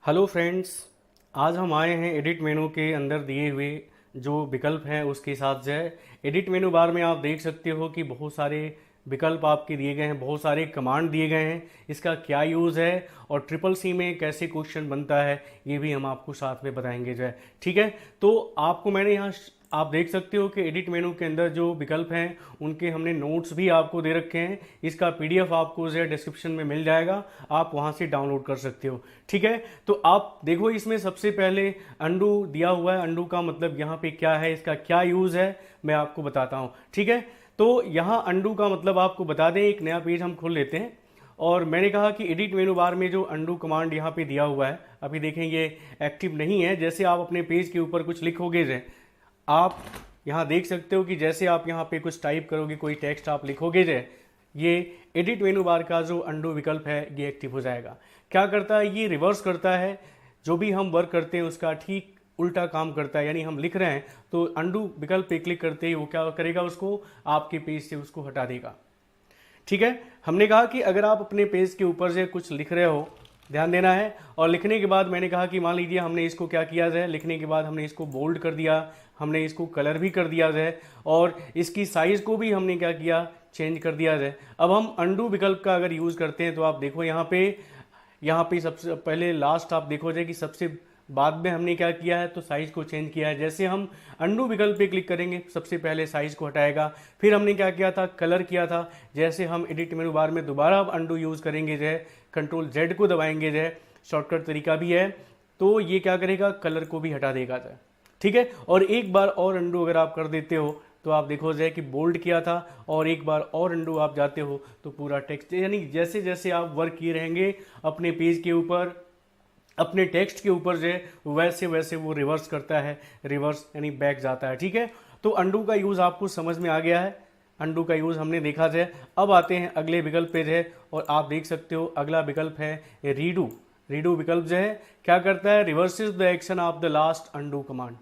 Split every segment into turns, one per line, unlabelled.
Hello friends. आज हम आए हैं एडिट मेनू के अंदर दिए हुए जो विकल्प हैं उसके साथ जो है एडिट मेनू बार में आप देख सकते हो कि बहुत सारे विकल्प आपके दिए गए हैं, बहुत सारे कमांड दिए गए हैं। इसका क्या यूज़ है और ट्रिपल सी में कैसे क्वेश्चन बनता है ये भी हम आपको साथ में बताएंगे जो है। ठीक है, तो आपको मैंने यहाँ आप देख सकते हो कि एडिट मेनू के अंदर जो विकल्प हैं उनके हमने नोट्स भी आपको दे रखे हैं। इसका पीडीएफ आपको जो है डिस्क्रिप्शन में मिल जाएगा, आप वहां से डाउनलोड कर सकते हो। ठीक है, तो आप देखो इसमें सबसे पहले अंडू दिया हुआ है। अंडू का मतलब यहाँ पे क्या है, इसका क्या यूज़ है मैं आपको बताता हूँ। ठीक है, तो यहाँ अंडू का मतलब आपको बता दें, एक नया पेज हम खोल लेते हैं और मैंने कहा कि एडिट मेनू बार में जो अंडू कमांड यहाँ पे दिया हुआ है, अभी देखें ये एक्टिव नहीं है। जैसे आप अपने पेज के ऊपर कुछ लिखोगे जो आप यहाँ देख सकते हो कि जैसे आप यहाँ पे कुछ टाइप करोगे, कोई टेक्स्ट आप लिखोगे जो ये एडिट मेनू बार का जो अंडू विकल्प है ये एक्टिव हो जाएगा। क्या करता है, ये रिवर्स करता है, जो भी हम वर्क करते हैं उसका ठीक उल्टा काम करता है। यानी हम लिख रहे हैं तो अंडू विकल्प पे क्लिक करते ही वो क्या करेगा, उसको आपके पेज से उसको हटा देगा। ठीक है, हमने कहा कि अगर आप अपने पेज के ऊपर से कुछ लिख रहे हो, ध्यान देना है। और लिखने के बाद मैंने कहा कि मान लीजिए हमने इसको क्या किया जाए, लिखने के बाद हमने इसको बोल्ड कर दिया, हमने इसको कलर भी कर दिया जाए और इसकी साइज को भी हमने क्या किया, चेंज कर दिया जाए। अब हम अंडू विकल्प का अगर यूज़ करते हैं तो आप देखो यहाँ पे सबसे पहले लास्ट आप देखो जाए कि सबसे बाद में हमने क्या किया है, तो साइज को चेंज किया है। जैसे हम अंडू विकल्प पे क्लिक करेंगे सबसे पहले साइज को हटाएगा। फिर हमने क्या किया था, कलर किया था। जैसे हम एडिट मेनू बार में दोबारा अब अंडू यूज़ करेंगे जो है, कंट्रोल जेड को दबाएंगे जो है, शॉर्टकट तरीका भी है, तो ये क्या करेगा, कलर को भी हटा देगा जो है। ठीक है, और एक बार और अंडू अगर आप कर देते हो तो आप देखो जाए कि बोल्ड किया था और एक बार और अंडू आप जाते हो तो पूरा टेक्स्ट, यानी जैसे जैसे आप वर्क किए रहेंगे अपने पेज के ऊपर, अपने टेक्स्ट के ऊपर जो है वैसे वैसे वो रिवर्स करता है, रिवर्स यानी बैक जाता है। ठीक है, तो अंडू का यूज़ आपको समझ में आ गया है, अंडू का यूज़ हमने देखा है। अब आते हैं अगले विकल्प पे है और आप देख सकते हो अगला विकल्प है रीडू। रीडू विकल्प जो है क्या करता है, reverses the action of the last undo command.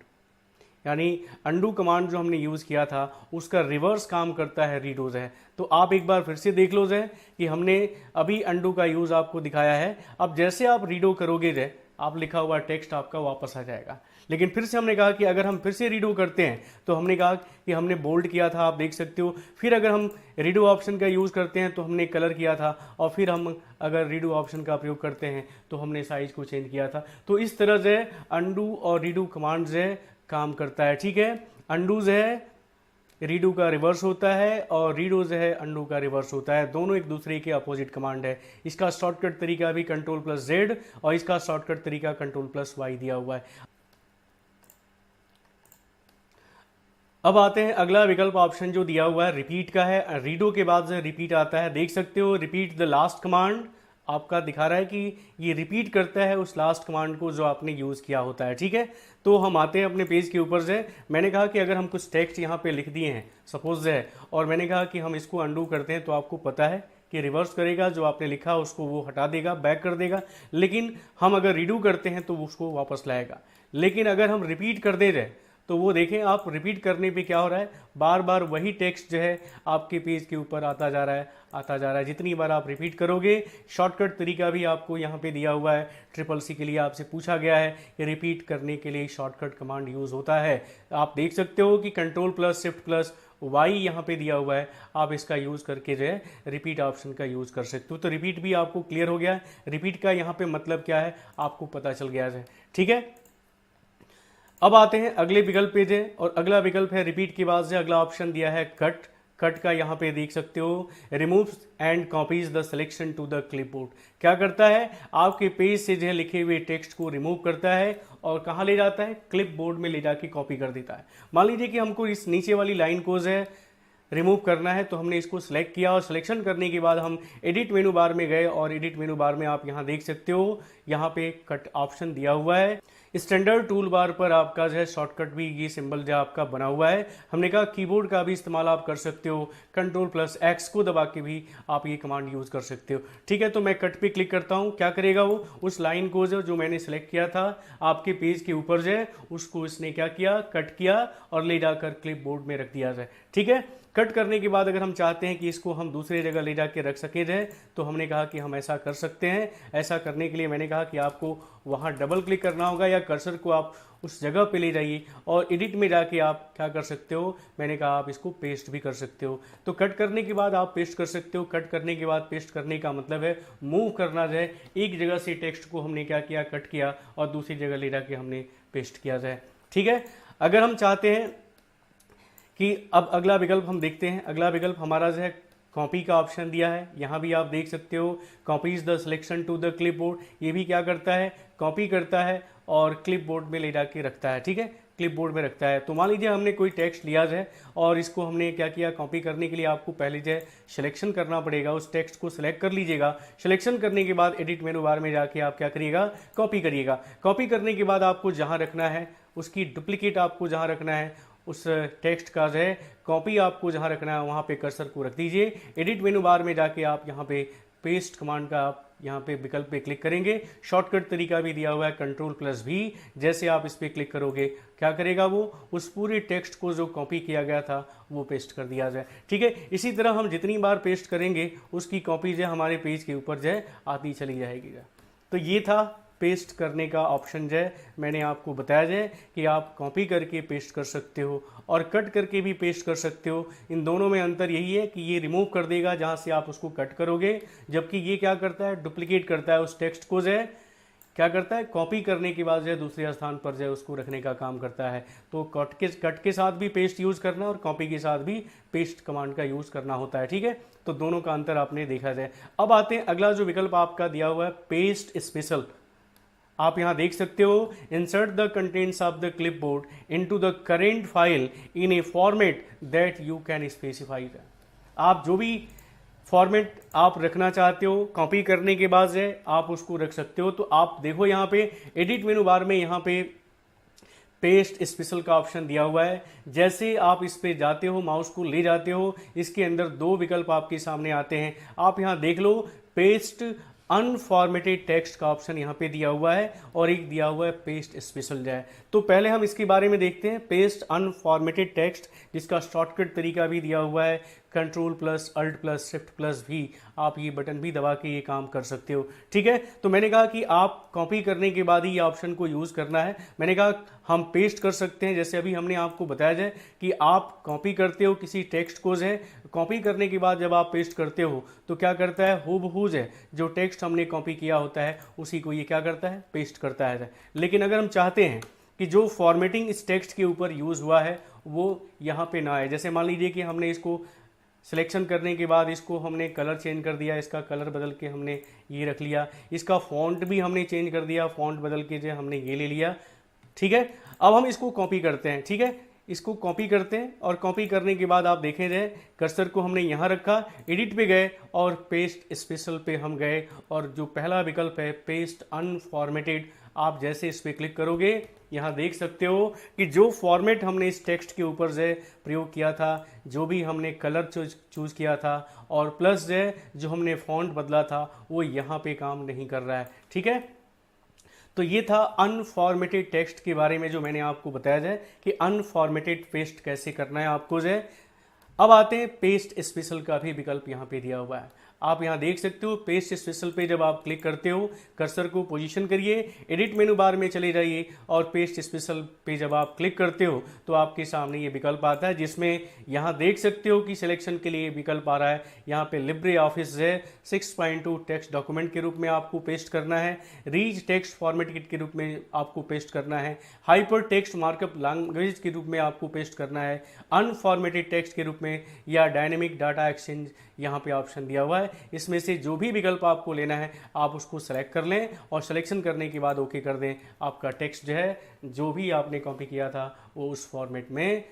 यानी अंडू कमांड जो हमने यूज़ किया था उसका रिवर्स काम करता है रीडो जो है। तो आप एक बार फिर से देख लो जो कि हमने अभी अंडू का यूज़ आपको दिखाया है। अब जैसे आप रीडो करोगे जो आप लिखा हुआ टेक्स्ट आपका वापस आ जाएगा। लेकिन फिर से हमने कहा कि अगर हम फिर से रीडो करते हैं तो हमने कहा कि हमने बोल्ड किया था, आप देख सकते हो। फिर अगर हम रीडो ऑप्शन का यूज़ करते हैं तो हमने कलर किया था, और फिर हम अगर रीडो ऑप्शन का प्रयोग करते हैं तो हमने साइज को चेंज किया था। तो इस तरह से अंडू और रीडो कमांड जो है काम करता है। ठीक है, अंडू जो है रीडू का रिवर्स होता है और रीडो जो है अंडू का रिवर्स होता है। दोनों एक दूसरे के अपोजिट कमांड है। इसका शॉर्टकट तरीका भी कंट्रोल प्लस जेड और इसका शॉर्टकट तरीका कंट्रोल प्लस वाई दिया हुआ है। अब आते हैं अगला विकल्प ऑप्शन जो दिया हुआ है रिपीट का है। रीडो के बाद जो रिपीट आता है, देख सकते हो रिपीट द लास्ट कमांड आपका दिखा रहा है कि ये रिपीट करता है उस लास्ट कमांड को जो आपने यूज़ किया होता है। ठीक है, तो हम आते हैं अपने पेज के ऊपर से। मैंने कहा कि अगर हम कुछ टेक्स्ट यहाँ पे लिख दिए हैं सपोज है, और मैंने कहा कि हम इसको अंडू करते हैं तो आपको पता है कि रिवर्स करेगा, जो आपने लिखा उसको वो हटा देगा, बैक कर देगा। लेकिन हम अगर रीडू करते हैं तो उसको वापस लाएगा। लेकिन अगर हम रिपीट कर दे रहे तो वो देखें आप रिपीट करने पे क्या हो रहा है, बार बार वही टेक्स्ट जो है आपके पेज के ऊपर आता जा रहा है, आता जा रहा है। जितनी बार आप रिपीट करोगे, शॉर्टकट तरीका भी आपको यहाँ पे दिया हुआ है। ट्रिपल सी के लिए आपसे पूछा गया है कि रिपीट करने के लिए शॉर्टकट कमांड यूज़ होता है। आप देख सकते हो कि control plus shift plus Y यहाँ पे दिया हुआ है, आप इसका यूज़ करके जो है रिपीट ऑप्शन का यूज़ कर सकते हो। तो रिपीट भी आपको क्लियर हो गया है, रिपीट का यहाँ पे मतलब क्या है आपको पता चल गया है। ठीक है, अब आते हैं अगले विकल्प पे जे, और अगला विकल्प है रिपीट के बाद से अगला ऑप्शन दिया है कट। कट का यहाँ पे देख सकते हो remove and copies the selection to the clipboard. क्या करता है, आपके पेज से जो है लिखे हुए टेक्स्ट को रिमूव करता है और कहाँ ले जाता है, क्लिपबोर्ड में ले जाके कॉपी कर देता है। मान लीजिए कि हमको इस नीचे वाली लाइन को जो है रिमूव करना है, तो हमने इसको सिलेक्ट किया और सिलेक्शन करने के बाद हम एडिट मेनू बार में गए और एडिट मेनू बार में आप यहाँ देख सकते हो यहाँ पे कट ऑप्शन दिया हुआ है। स्टैंडर्ड टूल बार पर आपका जो है शॉर्टकट भी ये सिंबल जो आपका बना हुआ है। हमने कहा कीबोर्ड का भी इस्तेमाल आप कर सकते हो, कंट्रोल प्लस एक्स को दबा के भी आप ये कमांड यूज़ कर सकते हो। ठीक है, तो मैं कट पे क्लिक करता हूँ, क्या करेगा वो उस लाइन को जो मैंने सेलेक्ट किया था आपके पेज के ऊपर जो है उसको इसने क्या किया, कट किया और ले जाकर क्लिप बोर्ड में रख दिया जाए। ठीक है, कट करने के बाद अगर हम चाहते हैं कि इसको हम दूसरी जगह ले जाके रख सके जाए तो हमने कहा कि हम ऐसा कर सकते हैं। ऐसा करने के लिए मैंने कहा कि आपको वहाँ डबल क्लिक करना होगा या कर्सर को आप उस जगह पे ले जाइए और एडिट में जाके आप क्या कर सकते हो, मैंने कहा आप इसको पेस्ट भी कर सकते हो। तो कट करने के बाद आप पेस्ट कर सकते हो। कट करने के बाद पेस्ट करने का मतलब है मूव करना जाए, एक जगह से टेक्स्ट को हमने क्या किया, कट किया और दूसरी जगह ले जाके हमने पेस्ट किया जाए। ठीक है, अगर हम चाहते हैं कि अब अगला विकल्प हम देखते हैं। अगला विकल्प हमारा जो है कॉपी का ऑप्शन दिया है। यहाँ भी आप देख सकते हो copies the selection to the clipboard. ये भी क्या करता है, कॉपी करता है और क्लिपबोर्ड में ले जाके रखता है। ठीक है, क्लिपबोर्ड में रखता है। तो मान लीजिए हमने कोई टेक्स्ट लिया है और इसको हमने क्या किया, कॉपी करने के लिए आपको पहले जो है सिलेक्शन करना पड़ेगा। उस टेक्स्ट को सिलेक्ट कर लीजिएगा। सिलेक्शन करने के बाद एडिट मेनू बार में जाके आप क्या करिएगा, कॉपी करिएगा। कॉपी करने के बाद आपको जहाँ रखना है उसकी डुप्लीकेट आपको जहाँ रखना है, उस टेक्स्ट का जो है कॉपी आपको जहाँ रखना है वहाँ पे कर्सर को रख दीजिए। एडिट मेनू बार में जाके आप यहाँ पे पेस्ट कमांड का आप यहाँ पे विकल्प पे क्लिक करेंगे। शॉर्टकट तरीका भी दिया हुआ है Ctrl+V। जैसे आप इस पर क्लिक करोगे क्या करेगा, वो उस पूरे टेक्स्ट को जो कॉपी किया गया था वो पेस्ट कर दिया जाए। ठीक है, इसी तरह हम जितनी बार पेस्ट करेंगे उसकी कॉपी जो हमारे पेज के ऊपर जो आती चली जाएगी। तो ये था पेस्ट करने का ऑप्शन जो है, मैंने आपको बताया जाए कि आप कॉपी करके पेस्ट कर सकते हो और कट करके भी पेस्ट कर सकते हो। इन दोनों में अंतर यही है कि ये रिमूव कर देगा जहाँ से आप उसको कट करोगे, जबकि ये क्या करता है, डुप्लीकेट करता है उस टेक्स्ट को, जो है क्या करता है, कॉपी करने के बाद जो है दूसरे स्थान पर जो है उसको रखने का काम करता है। तो कट के साथ भी पेस्ट यूज़ करना और कॉपी के साथ भी पेस्ट कमांड का यूज़ करना होता है। ठीक है, तो दोनों का अंतर आपने देखा जाए। अब आते हैं अगला जो विकल्प आपका दिया हुआ है पेस्ट स्पेशल। आप यहाँ देख सकते हो insert the contents of the clipboard into the current file in A format that you can specify. आप जो भी फॉर्मेट आप रखना चाहते हो कॉपी करने के बाद है आप उसको रख सकते हो। तो आप देखो यहाँ पे एडिट मेनू बार में यहाँ पे पेस्ट स्पेशल का ऑप्शन दिया हुआ है। जैसे आप इस पे जाते हो, माउस को ले जाते हो, इसके अंदर दो विकल्प आपके सामने आते हैं। आप यहाँ देख लो पेस्ट अनफॉर्मेटेड टेक्स्ट का ऑप्शन यहाँ पे दिया हुआ है और एक दिया हुआ है पेस्ट स्पेशल जाए। तो पहले हम इसके बारे में देखते हैं पेस्ट अनफॉर्मेटेड टेक्स्ट, जिसका शॉर्टकट तरीका भी दिया हुआ है Ctrl+Alt+Shift+V। आप ये बटन भी दबा के ये काम कर सकते हो। ठीक है, तो मैंने कहा कि आप कॉपी करने के बाद ही ये ऑप्शन को यूज़ करना है। मैंने कहा हम पेस्ट कर सकते हैं, जैसे अभी हमने आपको बताया जाए कि आप कॉपी करते हो किसी टेक्स्ट को, जो है कॉपी करने के बाद जब आप पेस्ट करते हो तो क्या करता है, हूबहू है जो टेक्स्ट हमने कॉपी किया होता है उसी को ये क्या करता है, पेस्ट करता है। लेकिन अगर हम चाहते हैं कि जो फॉर्मेटिंग इस टेक्स्ट के ऊपर यूज़ हुआ है वो यहाँ पे ना आए, जैसे मान लीजिए कि हमने इसको सिलेक्शन करने के बाद इसको हमने कलर चेंज कर दिया, इसका कलर बदल के हमने ये रख लिया, इसका फॉन्ट भी हमने चेंज कर दिया, फॉन्ट बदल के जो हमने ये ले लिया। ठीक है, अब हम इसको कॉपी करते हैं। ठीक है, इसको कॉपी करते हैं और कॉपी करने के बाद आप देखें जाए कर्सर को हमने यहाँ रखा, एडिट पे गए और पेस्ट स्पेशल पे हम गए और जो पहला विकल्प है पेस्ट अनफॉर्मेटेड, आप जैसे इस पर क्लिक करोगे यहाँ देख सकते हो कि जो फॉर्मेट हमने इस टेक्स्ट के ऊपर से प्रयोग किया था, जो भी हमने कलर चूज़ किया था और प्लस जो हमने फॉन्ट बदला था वो यहाँ पे काम नहीं कर रहा है। ठीक है, तो ये था अनफॉर्मेटेड टेक्स्ट के बारे में जो मैंने आपको बताया जाए कि अनफॉर्मेटेड पेस्ट कैसे करना है आपको जो है। अब आते हैं पेस्ट स्पेशल का भी विकल्प यहाँ पे दिया हुआ है। आप यहाँ देख सकते हो पेस्ट स्पेशल पे जब आप क्लिक करते हो कर्सर को पोजीशन करिए, एडिट मेनू बार में चले जाइए और पेस्ट स्पेशल पे जब आप क्लिक करते हो तो आपके सामने ये विकल्प आता है, जिसमें यहाँ देख सकते हो कि सिलेक्शन के लिए विकल्प आ रहा है। यहाँ पे लिब्रे ऑफिस है 6.2 टेक्स्ट डॉक्यूमेंट के रूप में आपको पेस्ट करना है, रीच टेक्स्ट फॉर्मेट के रूप में आपको पेस्ट करना है, हाइपर टेक्स्ट मार्कअप लैंग्वेज के रूप में आपको पेस्ट करना है, अनफॉर्मेटेड टेक्स्ट के रूप में या डायनेमिक डाटा एक्सचेंज यहाँ पे ऑप्शन दिया हुआ है। इसमें से जो भी विकल्प आपको लेना है आप उसको सेलेक्ट कर लें और सिलेक्शन करने के बाद ओके कर दें। आपका टेक्स्ट जो है जो भी आपने कॉपी किया था वो उस फॉर्मेट में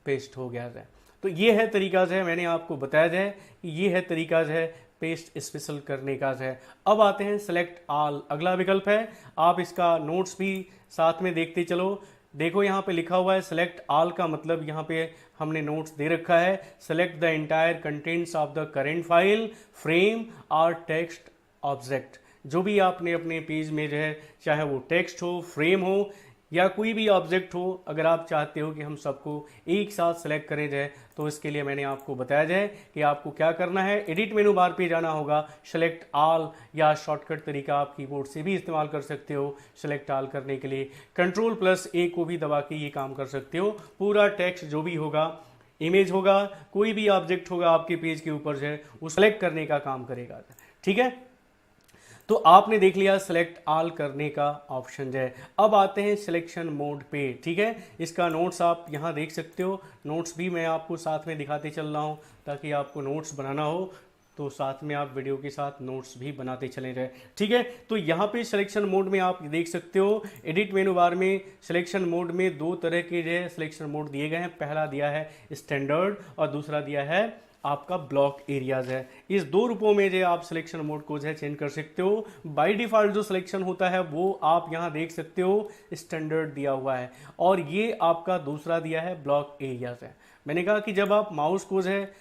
पेस्ट हो गया है। तो ये है तरीका जो है, मैंने आपको बताया जाए कि ये है तरीका जो है पेस्ट स्पेशल करने का है। अब आते हैं सेलेक्ट ऑल, अगला विकल्प है। आप इसका नोट्स भी साथ में देखते चलो। देखो यहाँ पे लिखा हुआ है सेलेक्ट ऑल का मतलब यहाँ पे हमने नोट्स दे रखा है select the entire contents of the current file frame और टेक्स्ट ऑब्जेक्ट। जो भी आपने अपने पेज में जो है चाहे वो टेक्स्ट हो, फ्रेम हो या कोई भी ऑब्जेक्ट हो, अगर आप चाहते हो कि हम सबको एक साथ सेलेक्ट करें जाए, तो इसके लिए मैंने आपको बताया जाए कि आपको क्या करना है। एडिट मेनू बार पे जाना होगा, सेलेक्ट ऑल या शॉर्टकट तरीका आप कीबोर्ड से भी इस्तेमाल कर सकते हो सेलेक्ट ऑल करने के लिए। कंट्रोल+A को भी दबा के ये काम कर सकते हो। पूरा टेक्स्ट जो भी होगा, इमेज होगा, कोई भी ऑब्जेक्ट होगा आपके पेज के ऊपर जो है वो सेलेक्ट करने का काम करेगा। ठीक है, तो आपने देख लिया सेलेक्ट ऑल करने का ऑप्शन है। अब आते हैं सिलेक्शन मोड पे। ठीक है, इसका नोट्स आप यहाँ देख सकते हो, नोट्स भी मैं आपको साथ में दिखाते चल रहा हूँ ताकि आपको नोट्स बनाना हो तो साथ में आप वीडियो के साथ नोट्स भी बनाते चले जाए। ठीक है, तो यहाँ पे सिलेक्शन मोड में आप देख सकते हो, एडिट मेनू बार में सिलेक्शन मोड में दो तरह के जो है सिलेक्शन मोड दिए गए हैं। पहला दिया है स्टैंडर्ड और दूसरा दिया है आपका ब्लॉक एरियाज है। इस दो रूपों में जो आप सिलेक्शन मोड को जो है चेंज कर सकते हो। बाय डिफॉल्ट जो सिलेक्शन होता है वो आप यहाँ देख सकते हो स्टैंडर्ड दिया हुआ है, और ये आपका दूसरा दिया है ब्लॉक एरियाज है। मैंने कहा कि जब आप माउस को जो है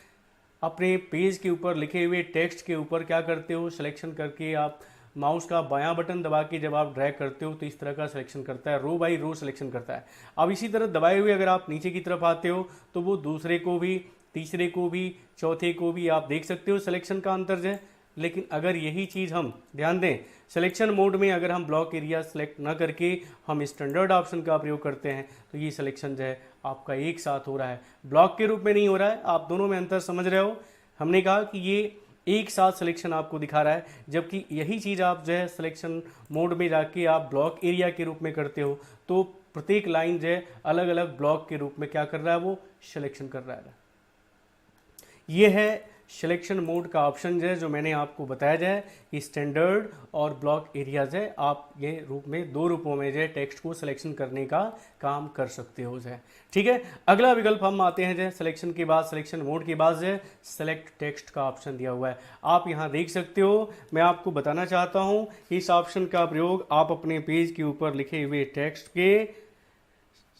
अपने पेज के ऊपर लिखे हुए टेक्स्ट के ऊपर क्या करते हो, सिलेक्शन करके आप माउस का बायां बटन दबा के जब आप ड्रैग करते हो तो इस तरह का सिलेक्शन करता है, रो बाई रो सिलेक्शन करता है। अब इसी तरह दबाए हुए अगर आप नीचे की तरफ आते हो तो वो दूसरे को भी, तीसरे को भी, चौथे को भी आप देख सकते हो सिलेक्शन का अंतर है। लेकिन अगर यही चीज़ हम ध्यान दें, सिलेक्शन मोड में अगर हम ब्लॉक एरिया सेलेक्ट ना करके हम स्टैंडर्ड ऑप्शन का प्रयोग करते हैं तो ये सिलेक्शन जो है आपका एक साथ हो रहा है, ब्लॉक के रूप में नहीं हो रहा है। आप दोनों में अंतर समझ रहे हो। हमने कहा कि ये एक साथ सिलेक्शन आपको दिखा रहा है, जबकि यही चीज़ आप जो है सिलेक्शन मोड में जाके आप ब्लॉक एरिया के रूप में करते हो तो प्रत्येक लाइन जो है अलग अलग ब्लॉक के रूप में क्या कर रहा है, वो सिलेक्शन कर रहा है। ये है सिलेक्शन मोड का ऑप्शन है जो मैंने आपको बताया जाए कि स्टैंडर्ड और ब्लॉक एरियाज है। आप ये रूप में दो रूपों में जो है टेक्स्ट को सिलेक्शन करने का काम कर सकते हो जो है। ठीक है, अगला विकल्प हम आते हैं जो सिलेक्शन के बाद, सिलेक्शन मोड के बाद जो है सेलेक्ट टेक्स्ट का ऑप्शन दिया हुआ है। आप यहाँ देख सकते हो, मैं आपको बताना चाहता हूँ कि इस ऑप्शन का प्रयोग आप अपने पेज के ऊपर लिखे हुए टेक्स्ट के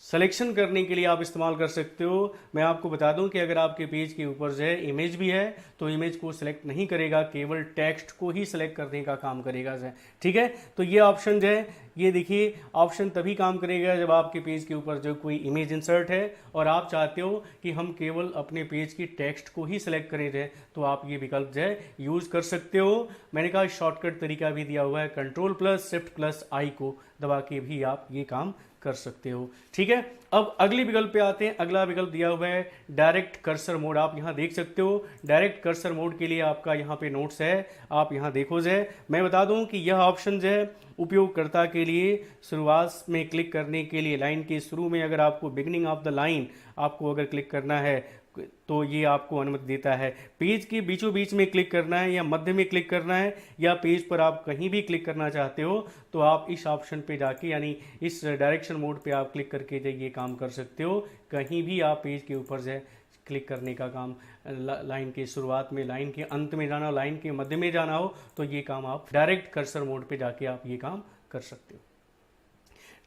सिलेक्शन करने के लिए आप इस्तेमाल कर सकते हो। मैं आपको बता दूं कि अगर आपके पेज के ऊपर जो है इमेज भी है तो इमेज को सिलेक्ट नहीं करेगा, केवल टेक्स्ट को ही सिलेक्ट करने का काम करेगा जो है। ठीक है, तो ये ऑप्शन जो है, ये देखिए ऑप्शन तभी काम करेगा जब आपके पेज के ऊपर जो कोई इमेज इंसर्ट है और आप चाहते हो कि हम केवल अपने पेज की टेक्स्ट को ही सिलेक्ट करें जाए, तो आप ये विकल्प जो है यूज़ कर सकते हो। मैंने कहा शॉर्टकट तरीका भी दिया हुआ है, Ctrl+Shift+I को दबा के भी आप ये काम कर सकते हो। ठीक है, अब अगले विकल्प पे आते हैं। अगला विकल्प दिया हुआ है डायरेक्ट कर्सर मोड। आप यहाँ देख सकते हो, डायरेक्ट कर्सर मोड के लिए आपका यहाँ पे नोट्स है, आप यहाँ देखो जो है। मैं बता दूं कि यह ऑप्शन जो है उपयोगकर्ता के लिए शुरुआत में क्लिक करने के लिए, लाइन के शुरू में अगर आपको बिगिनिंग ऑफ द लाइन आपको अगर क्लिक करना है तो ये आपको अनुमति देता है। पेज के बीचों बीच में क्लिक करना है या मध्य में क्लिक करना है या पेज पर आप कहीं भी क्लिक करना चाहते हो तो आप इस ऑप्शन पे जाके, यानी इस डायरेक्शन मोड पे आप क्लिक करके जो ये काम कर सकते हो। कहीं भी आप पेज के ऊपर जो है क्लिक करने का काम, लाइन के शुरुआत में, लाइन के अंत में जाना, लाइन के मध्य में जाना हो तो ये काम आप डायरेक्ट कर्सर मोड पे जाके आप ये काम कर सकते हो।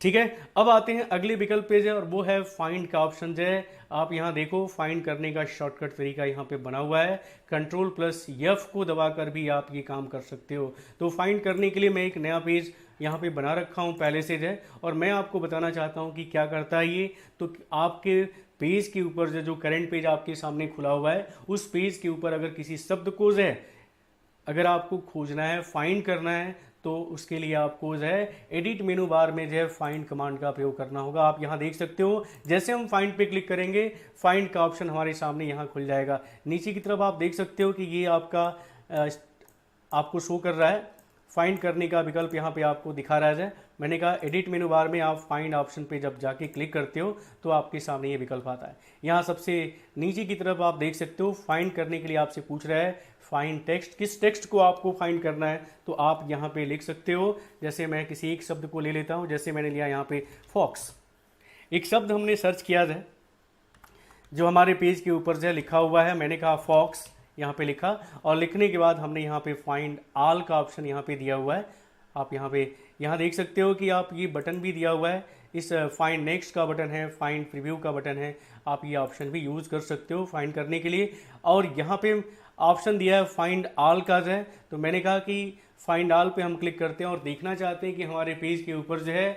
ठीक है, अब आते हैं अगले विकल्प पे जो, और वो है फाइंड का ऑप्शन जो है। आप यहाँ देखो, फाइंड करने का शॉर्टकट तरीका यहाँ पे बना हुआ है, Ctrl+F को दबाकर भी आप ये काम कर सकते हो। तो फाइंड करने के लिए मैं एक नया पेज यहाँ पे बना रखा हूँ पहले से जो है, और मैं आपको बताना चाहता हूँ कि क्या करता है ये। तो आपके पेज के ऊपर जो करंट पेज आपके सामने खुला हुआ है, उस पेज के ऊपर अगर किसी शब्द को जो है अगर आपको खोजना है, फाइंड करना है, तो उसके लिए आपको जो है एडिट मेनू बार में जो है फाइंड कमांड का प्रयोग करना होगा। आप यहाँ देख सकते हो, जैसे हम फाइंड पे क्लिक करेंगे फाइंड का ऑप्शन हमारे सामने यहाँ खुल जाएगा। नीचे की तरफ आप देख सकते हो कि ये आपका आपको शो कर रहा है, फाइंड करने का विकल्प यहाँ पे आपको दिखा रहा है। मैंने कहा एडिट मेनू बार में आप फाइंड ऑप्शन पे जब जाके क्लिक करते हो तो आपके सामने ये विकल्प आता है। यहाँ सबसे नीचे की तरफ आप देख सकते हो, फाइंड करने के लिए आपसे पूछ रहा है फाइंड टेक्स्ट, किस टेक्स्ट को आपको फाइंड करना है तो आप यहाँ पे लिख सकते हो। जैसे मैं किसी एक शब्द को ले लेता हूँ, जैसे मैंने लिया यहाँ पे फॉक्स। एक शब्द हमने सर्च किया है जो हमारे पेज के ऊपर जो लिखा हुआ है, मैंने कहा फॉक्स, यहाँ पे लिखा, और लिखने के बाद हमने यहाँ पे फाइंड ऑल का ऑप्शन यहाँ पे दिया हुआ है। आप यहाँ देख सकते हो कि आप ये बटन भी दिया हुआ है, इस फाइंड नेक्स्ट का बटन है, फाइंड प्रीव्यू का बटन है। आप ये ऑप्शन भी यूज़ कर सकते हो फाइंड करने के लिए। और यहाँ पे ऑप्शन दिया है फाइंड ऑल का जो है, तो मैंने कहा कि फाइंड ऑल पे हम क्लिक करते हैं और देखना चाहते हैं कि हमारे पेज के ऊपर जो है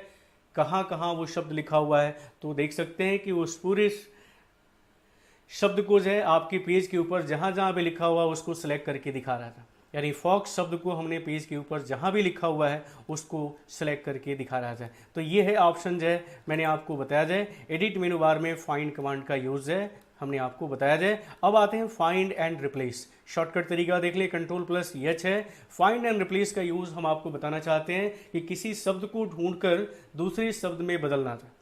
कहाँ कहाँ वो शब्द लिखा हुआ है, तो देख सकते हैं कि उस पूरे शब्द को जो है आपके पेज के ऊपर जहाँ जहाँ भी लिखा हुआ है उसको सिलेक्ट करके दिखा रहा था। यानी फॉक्स शब्द को हमने पेज के ऊपर जहाँ भी लिखा हुआ है उसको सिलेक्ट करके दिखा रहा है। तो ये है ऑप्शन जो है मैंने आपको बताया जाए एडिट मेनू बार में फाइंड कमांड का यूज़ है, हमने आपको बताया जाए। अब आते हैं फाइंड एंड रिप्लेस। शॉर्टकट तरीका देख ले, Ctrl+H है। फाइंड एंड रिप्लेस का यूज़ हम आपको बताना चाहते हैं कि किसी शब्द को ढूंढकर दूसरे शब्द में बदलना था।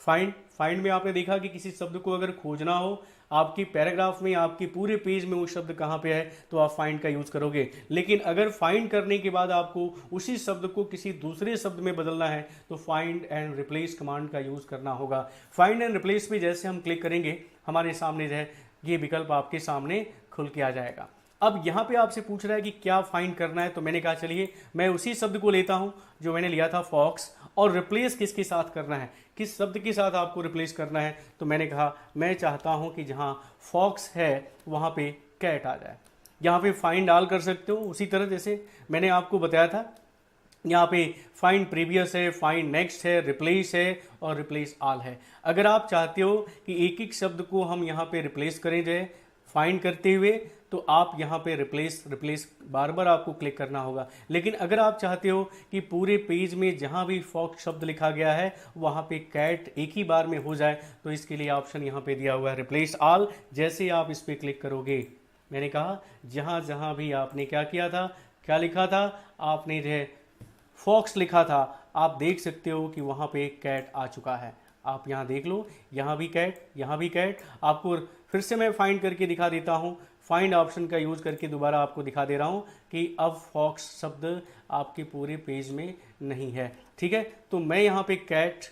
फाइंड में आपने देखा कि किसी शब्द को अगर खोजना हो, आपकी पैराग्राफ में, आपके पूरे पेज में वो शब्द कहाँ पे है, तो आप फाइंड का यूज़ करोगे। लेकिन अगर फाइंड करने के बाद आपको उसी शब्द को किसी दूसरे शब्द में बदलना है तो फाइंड एंड रिप्लेस कमांड का यूज़ करना होगा। फाइंड एंड रिप्लेस पे जैसे हम क्लिक करेंगे हमारे सामने जो है ये विकल्प आपके सामने खुल के आ जाएगा। अब यहाँ पे आपसे पूछ रहा है कि क्या फाइंड करना है, तो मैंने कहा चलिए मैं उसी शब्द को लेता हूँ जो मैंने लिया था फॉक्स, और रिप्लेस किसके साथ करना है, किस शब्द के साथ आपको रिप्लेस करना है। तो मैंने कहा मैं चाहता हूँ कि जहाँ फॉक्स है वहाँ पे कैट आ जाए। यहाँ पे फाइंड ऑल कर सकते हो, उसी तरह जैसे मैंने आपको बताया था। यहाँ पे फाइंड प्रीवियस है, फाइंड नेक्स्ट है, रिप्लेस है और रिप्लेस ऑल है। अगर आप चाहते हो कि एक एक शब्द को हम यहाँ पे रिप्लेस करें जो है फाइंड करते हुए, तो आप यहाँ पे रिप्लेस बार बार आपको क्लिक करना होगा। लेकिन अगर आप चाहते हो कि पूरे पेज में जहाँ भी फॉक्स शब्द लिखा गया है वहाँ पे कैट एक ही बार में हो जाए, तो इसके लिए ऑप्शन यहाँ पे दिया हुआ है रिप्लेस ऑल। जैसे ही आप इस पर क्लिक करोगे, मैंने कहा जहाँ जहाँ भी आपने क्या किया था, क्या लिखा था, आपने जो है फॉक्स लिखा था, आप देख सकते हो कि वहाँ पे कैट आ चुका है। आप यहाँ देख लो, यहाँ भी कैट, यहाँ भी कैट। आपको फिर से मैं फाइंड करके दिखा देता हूँ, फाइंड ऑप्शन का यूज़ करके दोबारा आपको दिखा दे रहा हूँ कि अब फॉक्स शब्द आपके पूरे पेज में नहीं है। ठीक है, तो मैं यहाँ पे कैट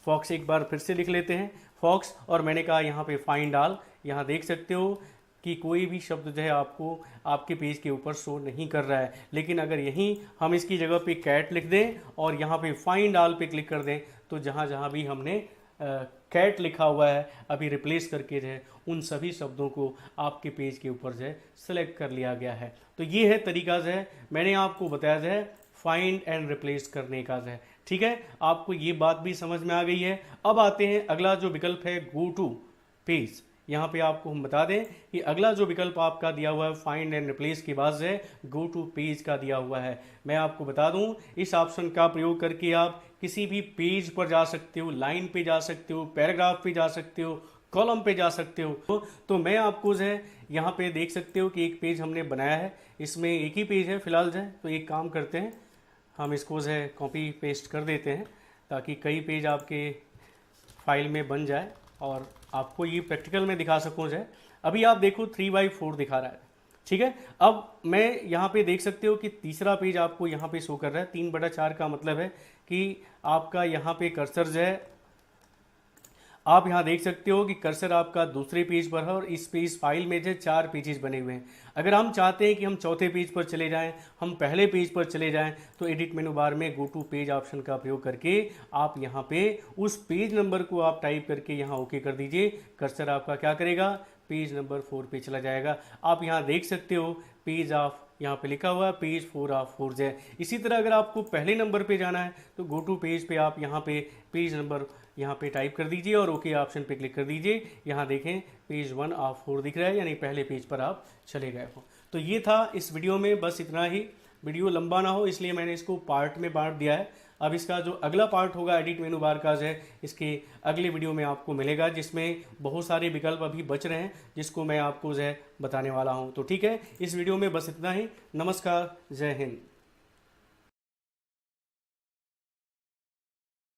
फॉक्स एक बार फिर से लिख लेते हैं, फॉक्स, और मैंने कहा यहाँ पे फाइंड ऑल। यहाँ देख सकते हो कि कोई भी शब्द जो है आपको आपके पेज के ऊपर शो नहीं कर रहा है। लेकिन अगर यहीं हम इसकी जगह पे कैट लिख दें और यहाँ पे फाइंड ऑल पे क्लिक कर दें, तो जहाँ जहाँ भी हमने कैट लिखा हुआ है अभी रिप्लेस करके जो है उन सभी शब्दों को आपके पेज के ऊपर जो है सेलेक्ट कर लिया गया है। तो ये है तरीका जो है मैंने आपको बताया जो है फाइंड एंड रिप्लेस करने का जो है। ठीक है, आपको ये बात भी समझ में आ गई है। अब आते हैं अगला जो विकल्प है गो टू पेज। यहाँ पे आपको हम बता दें कि अगला जो विकल्प आपका दिया हुआ है फाइंड एंड रिप्लेस के बाद है गो टू पेज का दिया हुआ है। मैं आपको बता दूं इस ऑप्शन का प्रयोग करके आप किसी भी पेज पर जा सकते हो, लाइन पे जा सकते हो, पैराग्राफ पे जा सकते हो, कॉलम पे जा सकते हो। तो मैं आपको जो है यहाँ पे देख सकते हो कि एक पेज हमने बनाया है, इसमें एक ही पेज है फिलहाल जो है। तो एक काम करते हैं, हम इसको जो है कॉपी पेस्ट कर देते हैं ताकि कई पेज आपके फाइल में बन जाए और आपको ये प्रैक्टिकल में दिखा सकूँ जो है। अभी आप देखो 3/4 दिखा रहा है। ठीक है, अब मैं यहाँ पे देख सकते हो कि तीसरा पेज आपको यहाँ पे शो कर रहा है। 3/4 का मतलब है कि आपका यहाँ पे कर्सर जो है, आप यहाँ देख सकते हो कि कर्सर आपका दूसरे पेज पर है और इस पेज फाइल में जो 4 पेजेस बने हुए हैं। अगर हम चाहते हैं कि हम चौथे पेज पर चले जाएं, हम पहले पेज पर चले जाएं, तो एडिट मेनू बार में गो टू पेज ऑप्शन का प्रयोग करके आप यहाँ पे उस पेज नंबर को आप टाइप करके यहाँ ओके कर दीजिए। कर्सर आपका क्या करेगा, पेज नंबर 4 पे चला जाएगा। आप यहाँ देख सकते हो पेज ऑफ, यहाँ पे लिखा हुआ है पेज 4 ऑफ 4 है। इसी तरह अगर आपको पहले नंबर पे जाना है तो गो टू पेज पे आप यहाँ पे पेज नंबर यहाँ पे टाइप कर दीजिए और ओके ऑप्शन पे क्लिक कर दीजिए। यहाँ देखें पेज 1 ऑफ 4 दिख रहा है, यानी पहले पेज पर आप चले गए हो। तो ये था इस वीडियो में, बस इतना ही। वीडियो लंबा ना हो इसलिए मैंने इसको पार्ट में बांट दिया है। अब इसका जो अगला पार्ट होगा एडिट मेनू बार का है, इसके अगले वीडियो में आपको मिलेगा, जिसमें बहुत सारे विकल्प अभी बच रहे हैं जिसको मैं आपको जो है बताने वाला हूँ। तो ठीक है, इस वीडियो में बस इतना ही। नमस्कार, जय हिंद।